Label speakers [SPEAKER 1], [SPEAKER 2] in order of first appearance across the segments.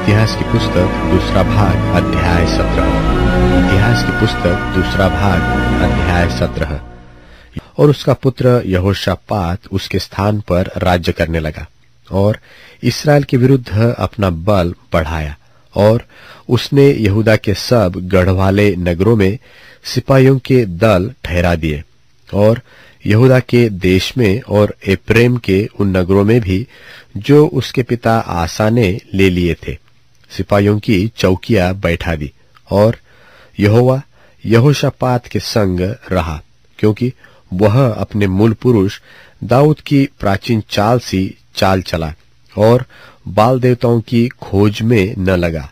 [SPEAKER 1] इतिहास की पुस्तक दूसरा भाग अध्याय 17। इतिहास की पुस्तक दूसरा भाग अध्याय 17। और उसका पुत्र यहोशापात उसके स्थान पर राज्य करने लगा और इसराइल के विरुद्ध अपना बल बढ़ाया, और उसने यहूदा के सब गढ़वाले नगरों में सिपाहियों के दल ठहरा दिए, और यहूदा के देश में और एप्रेम के उन नगरों में भी जो उसके पिता आसा ने ले लिए थे सिपाहियों की चौकियां बैठा दी। और यहोवा यहोशापात के संग रहा, क्योंकि वह अपने मूल पुरुष दाऊद की प्राचीन चाल सी चाल चला और बाल देवताओं की खोज में न लगा,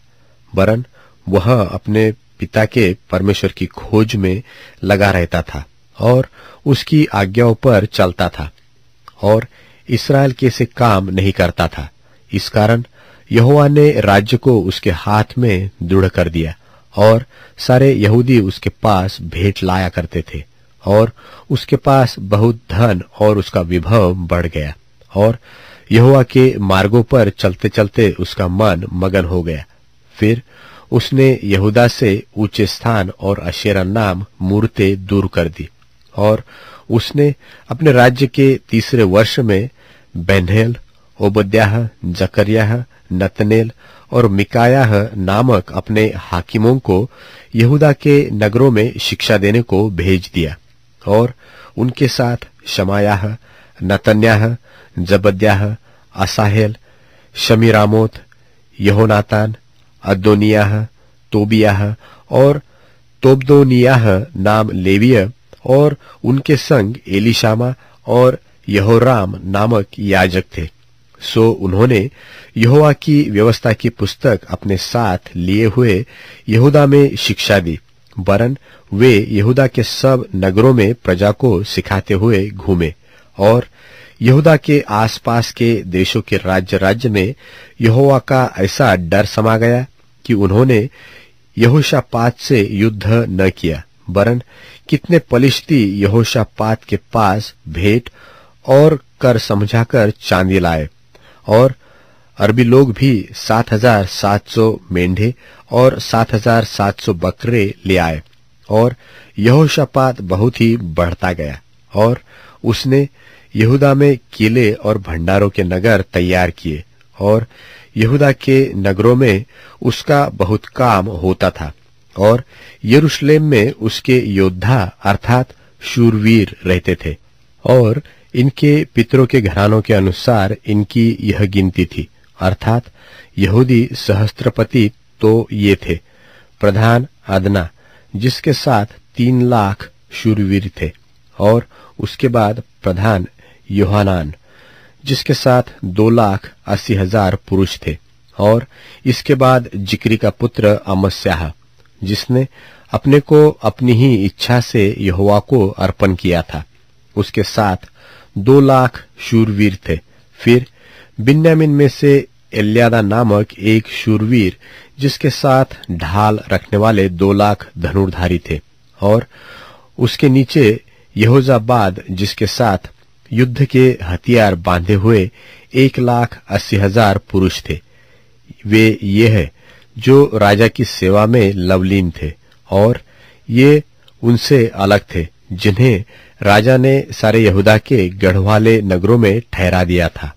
[SPEAKER 1] वरन वह अपने पिता के परमेश्वर की खोज में लगा रहता था और उसकी आज्ञाओं पर चलता था और इसराइल के से काम नहीं करता था। इस कारण यहोवा ने राज्य को उसके हाथ में दृढ़ कर दिया, और सारे यहूदी उसके पास भेंट लाया करते थे, और उसके पास बहुत धन और उसका विभव बढ़ गया, और यहोवा के मार्गों पर चलते चलते उसका मन मगन हो गया। फिर उसने यहूदा से ऊंचे स्थान और अशेरा नाम मूर्तें दूर कर दी, और उसने अपने राज्य के तीसरे वर्ष में बेन्हेल, ओबद्याह, जकर्याह, नतनेल और मिकायाह नामक अपने हाकिमों को यहूदा के नगरों में शिक्षा देने को भेज दिया, और उनके साथ शमायाह, नतन्याह, जबद्याह, असाहेल, शमीरामोत, यहोनातान, अदोनियाह, तोबियाह और तोबदोनियाह नाम लेवीय, और उनके संग एलीशामा और यहोराम नामक याजक थे। सो उन्होंने यहोवा की व्यवस्था की पुस्तक अपने साथ लिए हुए यहूदा में शिक्षा दी, वरन वे यहूदा के सब नगरों में प्रजा को सिखाते हुए घूमे, और यहूदा के आसपास के देशों के राज्य राज्य में यहोवा का ऐसा डर समा गया कि उन्होंने यहोशापात से युद्ध न किया, वरन कितने पलिश्ती यहोशापात के पास भेंट और कर समझाकर चांदी लाए, और अरबी लोग भी 7,700 मेंढे और 7,700 बकरे ले आए, और यहोशापात बहुत ही बढ़ता गया, और उसने यहूदा में किले और भंडारों के नगर तैयार किए, और यहूदा के नगरों में उसका बहुत काम होता था, और यरूशलेम में उसके योद्धा अर्थात शूरवीर रहते थे। और इनके पितरों के घरानों के अनुसार इनकी यह गिनती थी, अर्थात यहूदी सहस्त्रपति तो ये थे: प्रधान अदना, जिसके साथ 3 लाख शूरवीर थे, और उसके बाद प्रधान योहानान, जिसके साथ 2,80,000 पुरुष थे, और इसके बाद जिक्री का पुत्र अमस्याह, जिसने अपने को अपनी ही इच्छा से यहोवा को अर्पण किया था, उसके साथ 2 लाख शूरवीर थे। फिर बिन्यामीन में से एल्यादा नामक एक शूरवीर, जिसके साथ ढाल रखने वाले 2 लाख धनुर्धारी थे, और उसके नीचे यहोजाबाद, जिसके साथ युद्ध के हथियार बांधे हुए 1,80,000 पुरुष थे। वे ये है जो राजा की सेवा में लवलीन थे, और ये उनसे अलग थे जिन्हें राजा ने सारे यहूदा के गढ़वाले नगरों में ठहरा दिया था।